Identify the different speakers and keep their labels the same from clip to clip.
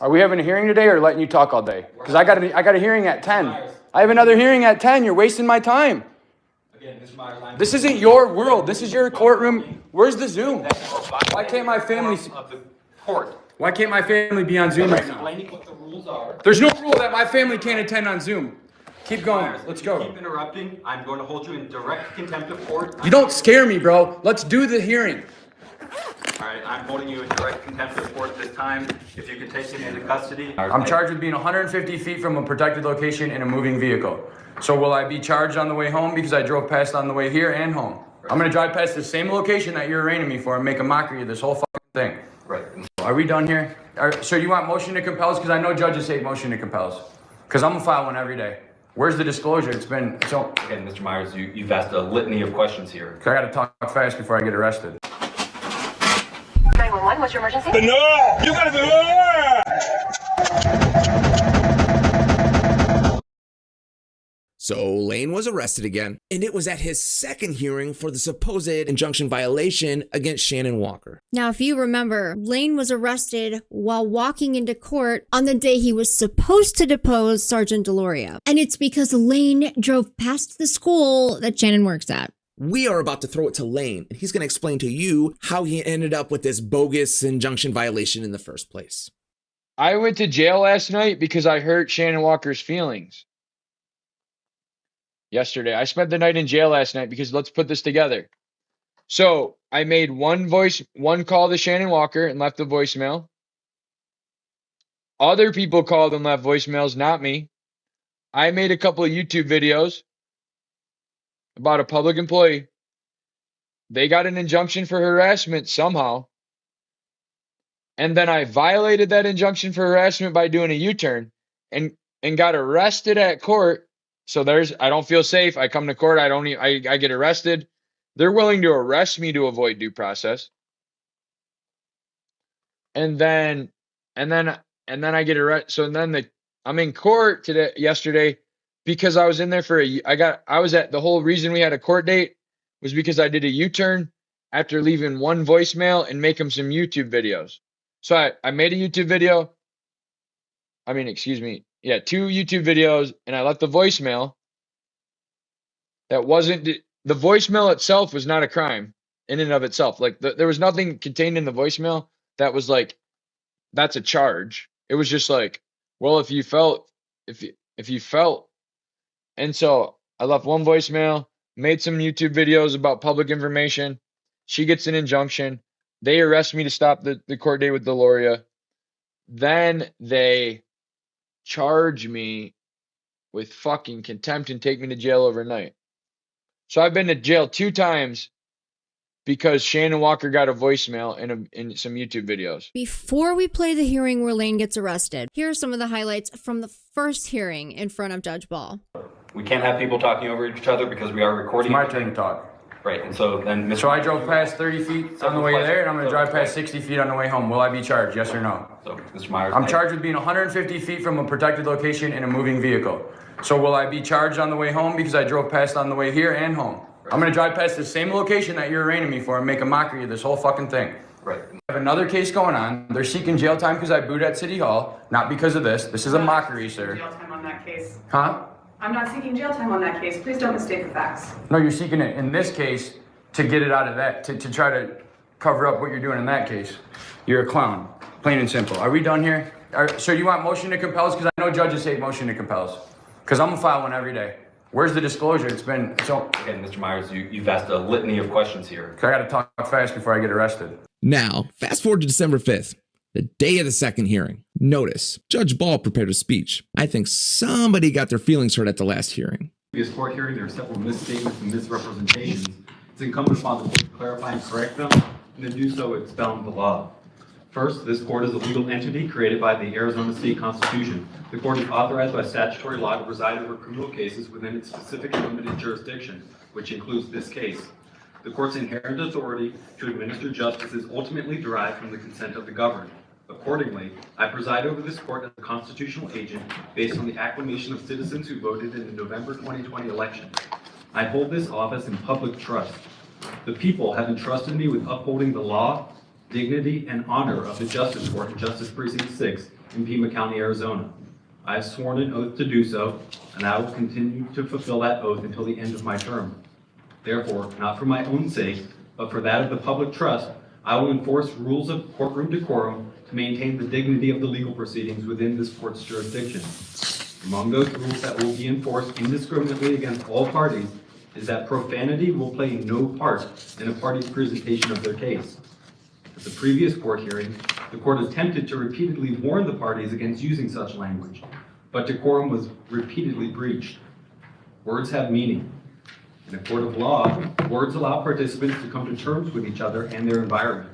Speaker 1: Are we having a hearing today or letting you talk all day? Because I got a hearing at 10. I have another hearing at 10. You're wasting my time.
Speaker 2: Again, Mr. Myers,
Speaker 1: this isn't your world. This is your courtroom. Where's the Zoom? Why can't my family Why can't my family be on Zoom right now?
Speaker 2: Explaining what the rules are.
Speaker 1: There's no rule that my family can't attend on Zoom. Keep going. Let's go.
Speaker 2: Keep interrupting. I'm going to hold you in direct contempt of court.
Speaker 1: You don't scare me, bro. Let's do the hearing.
Speaker 2: All right, I'm holding you in direct contempt of court this time. If you could take him into custody.
Speaker 1: I'm charged with being 150 feet from a protected location in a moving vehicle. So will I be charged on the way home because I drove past on the way here and home? I'm going to drive past the same location that you're arraigning me for and make a mockery of this whole fucking thing.
Speaker 2: Right.
Speaker 1: Are we done here? So you want motion to compels? Because I know judges hate motion to compels. Because I'm going to file one every day. Where's the disclosure? It's been so.
Speaker 2: Again, Mr. Myers, you've asked a litany of questions here.
Speaker 1: I got to talk fast before I get arrested.
Speaker 3: 911, what's your emergency?
Speaker 4: No! You gotta do it!
Speaker 5: So Lane was arrested again, and it was at his second hearing for the supposed injunction violation against Shannon Walker.
Speaker 6: Now, if you remember, Lane was arrested while walking into court on the day he was supposed to depose Sergeant Deloria. And it's because Lane drove past the school that Shannon works at.
Speaker 5: We are about to throw it to Lane, and he's going to explain to you how he ended up with this bogus injunction violation in the first place.
Speaker 1: I went to jail last night because I hurt Shannon Walker's feelings. Yesterday. I spent the night in jail last night because let's put this together. So I made one call to Shannon Walker and left a voicemail. Other people called and left voicemails, not me. I made a couple of YouTube videos about a public employee. They got an injunction for harassment somehow. And then I violated that injunction for harassment by doing a U-turn and got arrested at court. So I don't feel safe. I come to court. I get arrested. They're willing to arrest me to avoid due process. And then I get arrested. So then I'm in court yesterday because I was in there the whole reason we had a court date was because I did a U-turn after leaving one voicemail and making some YouTube videos. So I made a YouTube video. Two YouTube videos, and I left the voicemail. That wasn't the voicemail itself was not a crime in and of itself. Like there was nothing contained in the voicemail that was like, that's a charge. It was just like, well, if you felt, and so I left one voicemail, made some YouTube videos about public information. She gets an injunction. They arrest me to stop the court date with Deloria. Then they charge me with fucking contempt and take me to jail overnight. So I've been to jail 2 times because Shannon Walker got a voicemail and some YouTube videos.
Speaker 6: Before we play the hearing where Lane gets arrested, here are some of the highlights from the first hearing in front of Judge Ball.
Speaker 2: We can't have people talking over each other because we are recording.
Speaker 1: It's my turn to talk.
Speaker 2: Right, and so then
Speaker 1: So I drove past 30 feet on the way there, and I'm going to drive past 60 feet on the way home. Will I be charged, yes or no?
Speaker 2: So, Mr. Myers.
Speaker 1: I'm charged with being 150 feet from a protected location in a moving vehicle. So will I be charged on the way home because I drove past on the way here and home? I'm going to drive past the same location that you're arraigning me for and make a mockery of this whole fucking thing.
Speaker 2: Right.
Speaker 1: I have another case going on. They're seeking jail time because I booed at City Hall, not because of this. This is a mockery, sir.
Speaker 7: Jail time on that case.
Speaker 1: Huh?
Speaker 7: I'm not seeking jail time on that case. Please don't mistake the facts.
Speaker 1: No, you're seeking it in this case to get it out of that, to try to cover up what you're doing in that case. You're a clown, plain and simple. Are we done here? So you want motion to compels? Because I know judges hate motion to compels. Because I'm going to file one every day. Where's the disclosure? It's been so.
Speaker 2: Again, Mr. Myers, you've asked a litany of questions here.
Speaker 1: I got to talk fast before I get arrested.
Speaker 5: Now, fast forward to December 5th, the day of the second hearing. Notice, Judge Ball prepared a speech. I think somebody got their feelings hurt at the last hearing.
Speaker 8: Previous court hearing, there are several misstatements and misrepresentations. It's incumbent upon the court to clarify and correct them, and to do so, expound the law. First, this court is a legal entity created by the Arizona State Constitution. The court is authorized by statutory law to preside over criminal cases within its specific and limited jurisdiction, which includes this case. The court's inherent authority to administer justice is ultimately derived from the consent of the governed. Accordingly, I preside over this court as a constitutional agent based on the acclamation of citizens who voted in the November 2020 election. I hold this office in public trust. The people have entrusted me with upholding the law, dignity, and honor of the Justice Court in Justice Precinct 6 in Pima County, Arizona. I have sworn an oath to do so, and I will continue to fulfill that oath until the end of my term. Therefore, not for my own sake, but for that of the public trust, I will enforce rules of courtroom decorum to maintain the dignity of the legal proceedings within this court's jurisdiction. Among those rules that will be enforced indiscriminately against all parties is that profanity will play no part in a party's presentation of their case. At the previous court hearing, the court attempted to repeatedly warn the parties against using such language, but decorum was repeatedly breached. Words have meaning. In a court of law, words allow participants to come to terms with each other and their environment.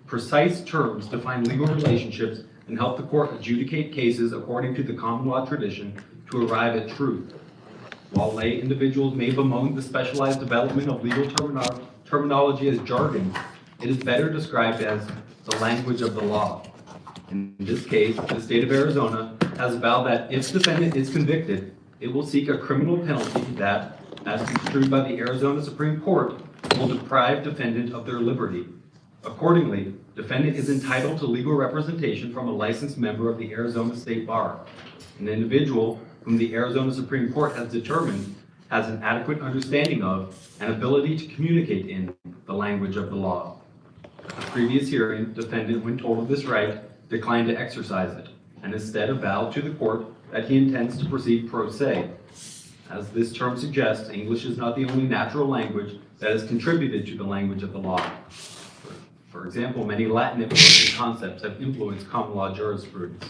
Speaker 8: Precise terms define legal relationships and help the court adjudicate cases according to the common law tradition to arrive at truth. While lay individuals may bemoan the specialized development of legal terminology as jargon, it is better described as the language of the law. In this case, the state of Arizona has vowed that if the defendant is convicted, it will seek a criminal penalty that, as construed by the Arizona Supreme Court, will deprive defendant of their liberty. Accordingly, defendant is entitled to legal representation from a licensed member of the Arizona State Bar, an individual whom the Arizona Supreme Court has determined has an adequate understanding of and ability to communicate in the language of the law. At the previous hearing, defendant, when told of this right, declined to exercise it, and instead avowed to the court that he intends to proceed pro se. As this term suggests, English is not the only natural language that has contributed to the language of the law. For example, many Latin influenced concepts have influenced common law jurisprudence.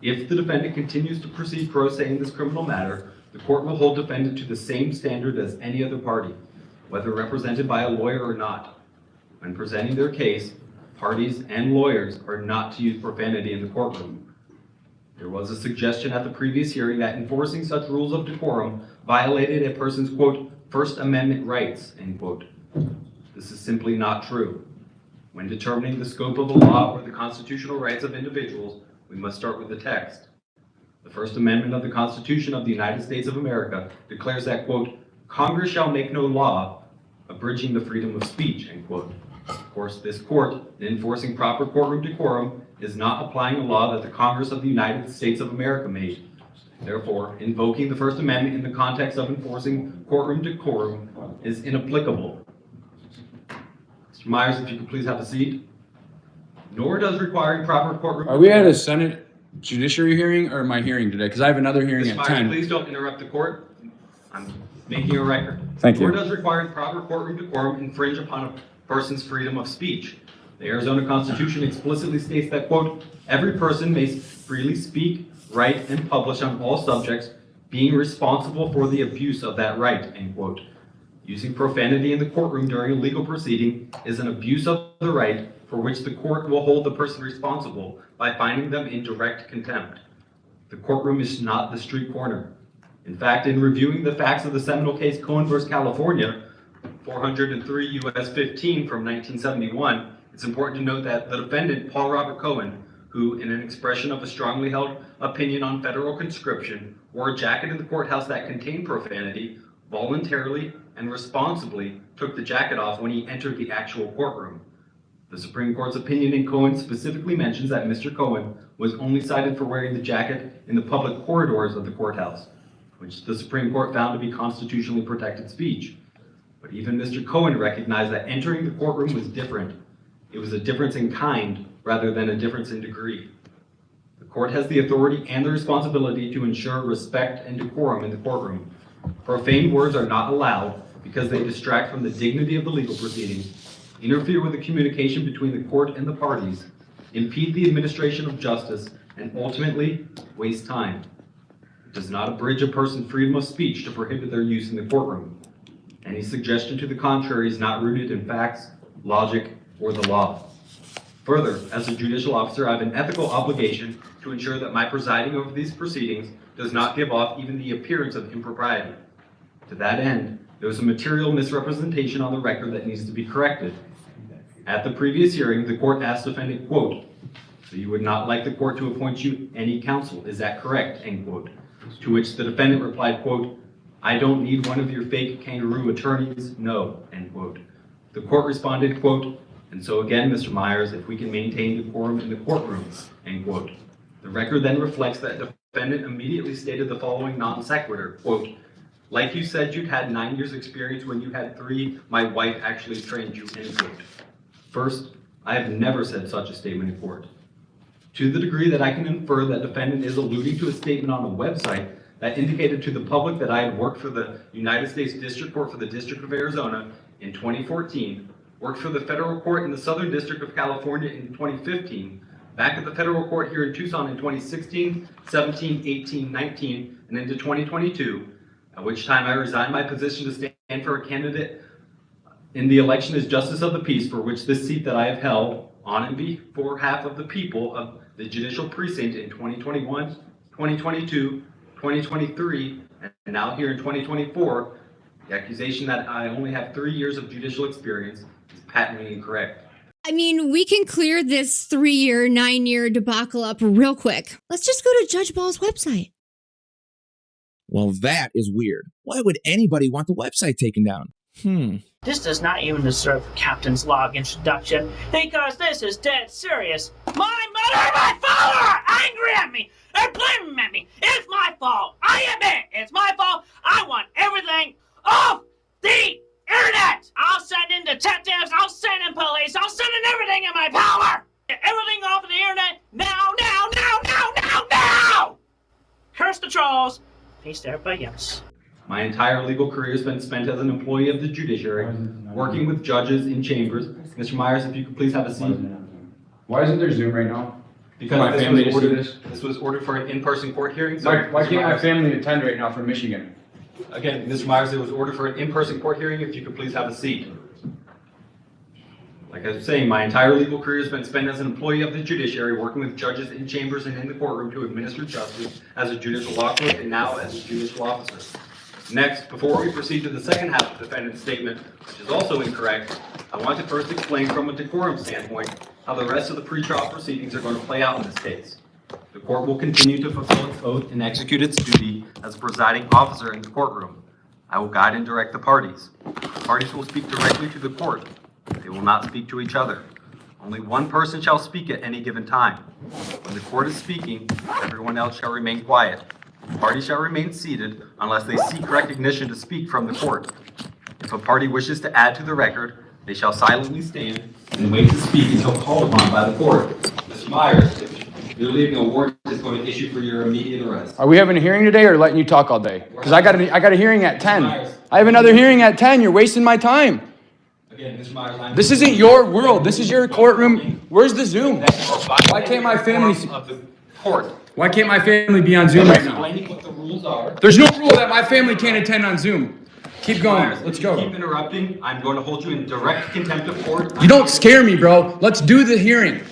Speaker 8: If the defendant continues to proceed pro se in this criminal matter, the court will hold defendant to the same standard as any other party, whether represented by a lawyer or not. When presenting their case, parties and lawyers are not to use profanity in the courtroom. There was a suggestion at the previous hearing that enforcing such rules of decorum violated a person's, quote, First Amendment rights, end quote. This is simply not true. When determining the scope of a law or the constitutional rights of individuals, we must start with the text. The First Amendment of the Constitution of the United States of America declares that, quote, Congress shall make no law abridging the freedom of speech, end quote. Of course, this court, in enforcing proper courtroom decorum, is not applying a law that the Congress of the United States of America made. Therefore, invoking the First Amendment in the context of enforcing courtroom decorum is inapplicable. Mr. Myers, if you could please have a seat. Nor does requiring proper courtroom...
Speaker 3: Are we at a Senate judiciary hearing or my hearing today? Because I have another hearing
Speaker 8: Mr.
Speaker 3: at
Speaker 8: Myers,
Speaker 3: 10.
Speaker 8: please don't interrupt the court. I'm making a record.
Speaker 3: Thank you.
Speaker 8: Nor does requiring proper courtroom decorum infringe upon a person's freedom of speech. The Arizona Constitution explicitly states that, quote, every person may freely speak, write, and publish on all subjects, being responsible for the abuse of that right, end quote. Using profanity in the courtroom during a legal proceeding is an abuse of the right for which the court will hold the person responsible by finding them in direct contempt. The courtroom is not the street corner. In fact, in reviewing the facts of the seminal case Cohen v. California, 403 U.S. 15 from 1971, it's important to note that the defendant, Paul Robert Cohen, who, in an expression of a strongly held opinion on federal conscription, wore a jacket in the courthouse that contained profanity, voluntarily and responsibly took the jacket off when he entered the actual courtroom. The Supreme Court's opinion in Cohen specifically mentions that Mr. Cohen was only cited for wearing the jacket in the public corridors of the courthouse, which the Supreme Court found to be constitutionally protected speech. But even Mr. Cohen recognized that entering the courtroom was different. It was a difference in kind rather than a difference in degree. The court has the authority and the responsibility to ensure respect and decorum in the courtroom. Profane words are not allowed because they distract from the dignity of the legal proceeding, interfere with the communication between the court and the parties, impede the administration of justice, and ultimately waste time. It does not abridge a person's freedom of speech to prohibit their use in the courtroom. Any suggestion to the contrary is not rooted in facts, logic, or the law. Further, as a judicial officer, I have an ethical obligation to ensure that my presiding over these proceedings does not give off even the appearance of impropriety. To that end, there was a material misrepresentation on the record that needs to be corrected. At the previous hearing, the court asked defendant, quote, so you would not like the court to appoint you any counsel, is that correct, end quote. To which the defendant replied, quote, I don't need one of your fake kangaroo attorneys, no, end quote. The court responded, quote, and so again, Mr. Myers, if we can maintain decorum in the courtroom, end quote. The record then reflects that defendant immediately stated the following non sequitur, quote, "Like you said you'd had 9 years experience when you had 3, my wife actually trained you," end quote. First, I have never said such a statement in court. To the degree that I can infer that defendant is alluding to a statement on a website that indicated to the public that I had worked for the United States District Court for the District of Arizona in 2014, worked for the federal court in the Southern District of California in 2015, back at the federal court here in Tucson in 2016, 17, 18, 19, and into 2022, at which time I resigned my position to stand for a candidate in the election as Justice of the Peace, for which this seat that I have held on and before half of the people of the judicial precinct in 2021, 2022, 2023, and now here in 2024, the accusation that I only have 3 years of judicial experience is patently incorrect.
Speaker 6: I mean, we can clear this 3-year, 9-year debacle up real quick. Let's just go to Judge Ball's website.
Speaker 5: Well, that is weird. Why would anybody want the website taken down?
Speaker 4: This does not even deserve a captain's log introduction, because this is dead serious. My mother and my father are angry at me and blaming at me. It's my fault. I admit it's my fault. I want everything off the internet. I'll send in detectives. I'll send in police. I'll send in everything in my power. Get everything off of the internet now, now, now, now, now, now. Curse the trolls. Peace to everybody else.
Speaker 8: My entire legal career has been spent as an employee of the judiciary, working with judges in chambers. Mr. Myers, if you could please have a seat.
Speaker 3: Why isn't there Zoom right now?
Speaker 8: Because
Speaker 3: my family to see this?
Speaker 8: This was ordered for an in-person court hearing. So
Speaker 3: Why can't my family attend right now from Michigan?
Speaker 8: Again, Mr. Myers, it was ordered for an in-person court hearing. If you could please have a seat. Like I was saying, my entire legal career has been spent as an employee of the judiciary, working with judges in chambers and in the courtroom to administer justice as a judicial law clerk and now as a judicial officer. Next, before we proceed to the second half of the defendant's statement, which is also incorrect, I want to first explain from a decorum standpoint how the rest of the pretrial proceedings are going to play out in this case. The court will continue to fulfill its oath and execute its duty as a presiding officer in the courtroom. I will guide and direct the parties. The parties will speak directly to the court. They will not speak to each other. Only one person shall speak at any given time. When the court is speaking, everyone else shall remain quiet. The parties shall remain seated unless they seek recognition to speak from the court. If a party wishes to add to the record, they shall silently stand and wait to speak until called upon by the court. Mr. Myers, you're leaving a warrant is going to issue for your immediate arrest.
Speaker 3: Are we having a hearing today or letting you talk all day? Because I got a hearing at 10. I have another hearing at 10. You're wasting my time.
Speaker 8: Again, Mr. Myers,
Speaker 3: This isn't your world. This is your courtroom. Where's the Zoom? Why can't my family see?
Speaker 8: of the court?
Speaker 3: Why can't my family be on Zoom right now?
Speaker 8: Explaining what the rules are.
Speaker 3: There's no rule that my famally can't attend on Zoom. Keep going. Let's go.
Speaker 8: Keep interrupting. I'm going to hold you in direct contempt of court.
Speaker 3: You don't scare me, bro. Let's do the hearing.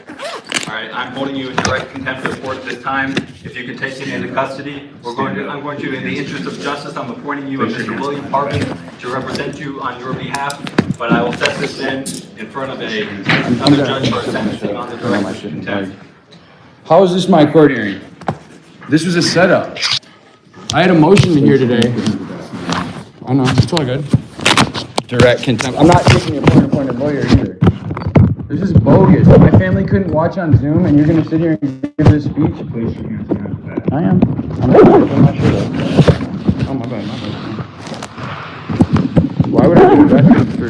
Speaker 8: All right, I'm holding you in direct contempt of court this time. If you could take him into custody, I'm going to, in the interest of justice, I'm appointing you as Mr. William Parvin to represent you on your behalf. But I will set this in front of another judge for sentencing on the direct contempt.
Speaker 3: How is this my court hearing? This was a setup. I had a motion to hear today. Oh no, it's all good. Direct contempt. I'm not taking a point-appointed lawyer either. This is bogus. My family couldn't watch on Zoom, and you're going to sit here and give this speech? I am. I'm not sure though. Oh, my bad. Why would I get arrested for...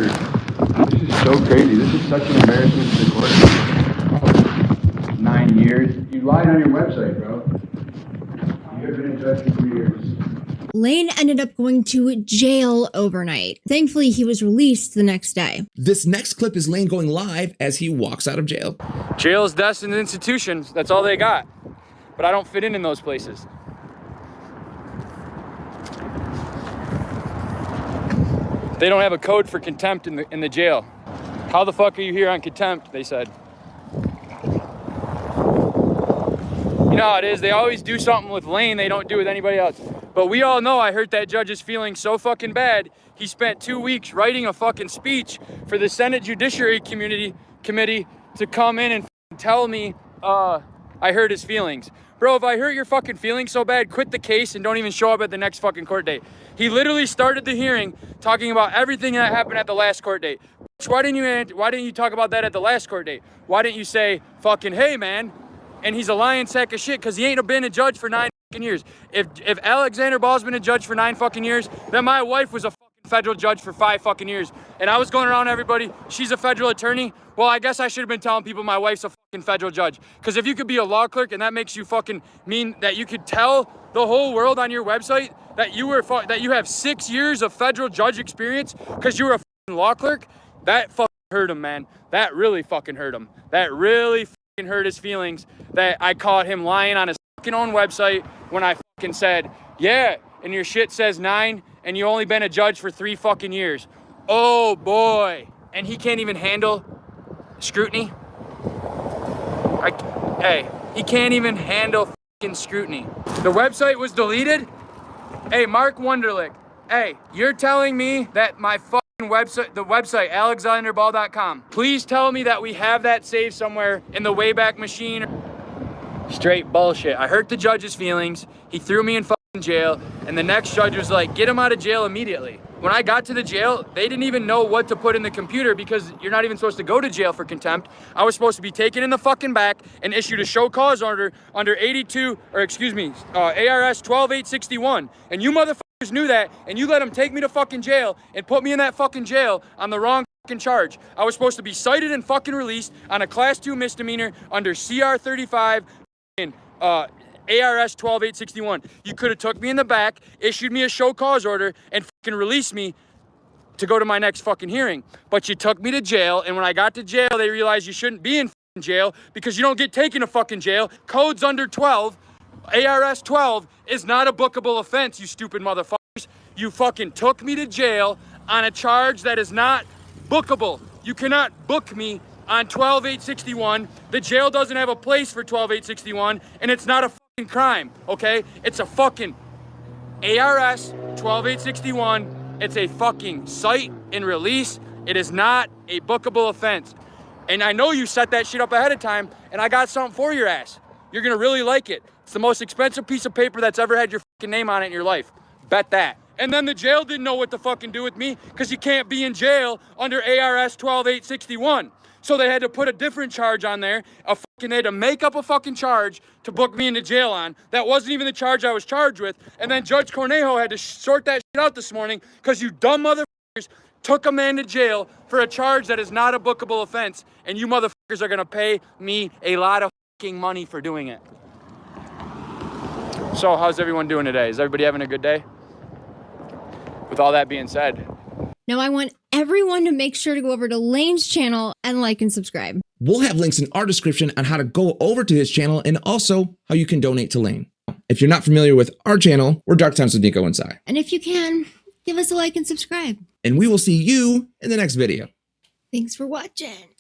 Speaker 3: This is so crazy. This is such an embarrassment to the court. 9 years. You lied on your website, bro. You have been in judge for 3 years.
Speaker 6: Lane ended up going to jail overnight. Thankfully, he was released the next day.
Speaker 5: This next clip is Lane going live as he walks out of jail.
Speaker 1: Jail is destined institutions. That's all they got. But I don't fit in those places. They don't have a code for contempt in the jail. How the fuck are you here on contempt? They said. You know how it is. They always do something with Lane they don't do with anybody else. But we all know I hurt that judge's feelings so fucking bad. He spent 2 weeks writing a fucking speech for the Senate Judiciary Committee to come in and tell me I hurt his feelings. Bro, if I hurt your fucking feelings so bad, quit the case and don't even show up at the next fucking court date. He literally started the hearing talking about everything that happened at the last court date. Why didn't you talk about that at the last court date? Why didn't you say fucking, hey man,
Speaker 3: and he's a lying sack of shit because he ain't been a judge for 9 fucking years. If Alexander Ball's been a judge for 9 fucking years, then my wife was a fucking federal judge for 5 fucking years. And I was going around everybody, she's a federal attorney. Well, I guess I should have been telling people my wife's a fucking federal judge. Because if you could be a law clerk and that makes you fucking mean that you could tell the whole world on your website that you have 6 years of federal judge experience because you were a fucking law clerk, that fucking hurt him, man. That really fucking hurt him. That really fucking hurt his feelings that I caught him lying on his fucking own website when I fucking said, yeah, and your shit says 9 and you only been a judge for 3 fucking years. Oh boy. And he can't even handle scrutiny. Hey, he can't even handle fucking scrutiny. The website was deleted. Hey, Mark Wunderlich. Hey, you're telling me that my fucking website, the website, alexanderball.com, please tell me that we have that saved somewhere in the Wayback Machine. Straight bullshit. I hurt the judge's feelings. He threw me in fucking jail, and the next judge was like, get him out of jail immediately. When I got to the jail, they didn't even know what to put in the computer because you're not even supposed to go to jail for contempt. I was supposed to be taken in the fucking back and issued a show cause order under ARS 12861. And you motherfuckers knew that, and you let them take me to fucking jail and put me in that fucking jail on the wrong fucking charge. I was supposed to be cited and fucking released on a class 2 misdemeanor under CR 35 and ARS 12861. You could have took me in the back, issued me a show cause order, and fucking released me to go to my next fucking hearing. But you took me to jail, and when I got to jail, they realized you shouldn't be in fucking jail because you don't get taken to fucking jail. Code's under 12. ARS 12 is not a bookable offense, you stupid motherfuckers. You fucking took me to jail on a charge that is not bookable. You cannot book me on 12861. The jail doesn't have a place for 12861, and it's not a fucking crime, okay? It's a fucking ARS 12861. It's a fucking cite and release. It is not a bookable offense. And I know you set that shit up ahead of time, and I got something for your ass. You're gonna really like it. It's the most expensive piece of paper that's ever had your fucking name on it in your life. Bet that. And then the jail didn't know what to fucking do with me because you can't be in jail under ARS 12861. So they had to put a different charge on there. They had to make up a fucking charge to book me into jail on. That wasn't even the charge I was charged with. And then Judge Cornejo had to sort that shit out this morning because you dumb motherfuckers took a man to jail for a charge that is not a bookable offense. And you motherfuckers are gonna pay me a lot of fucking money for doing it. So how's everyone doing today? Is everybody having a good day? With all that being said.
Speaker 6: Now I want everyone to make sure to go over to Lane's channel and like and subscribe.
Speaker 5: We'll have links in our description on how to go over to his channel and also how you can donate to Lane. If you're not familiar with our channel, we're Dark Times with Nico and Sai.
Speaker 6: And if you can, give us a like and subscribe.
Speaker 5: And we will see you in the next video.
Speaker 6: Thanks for watching.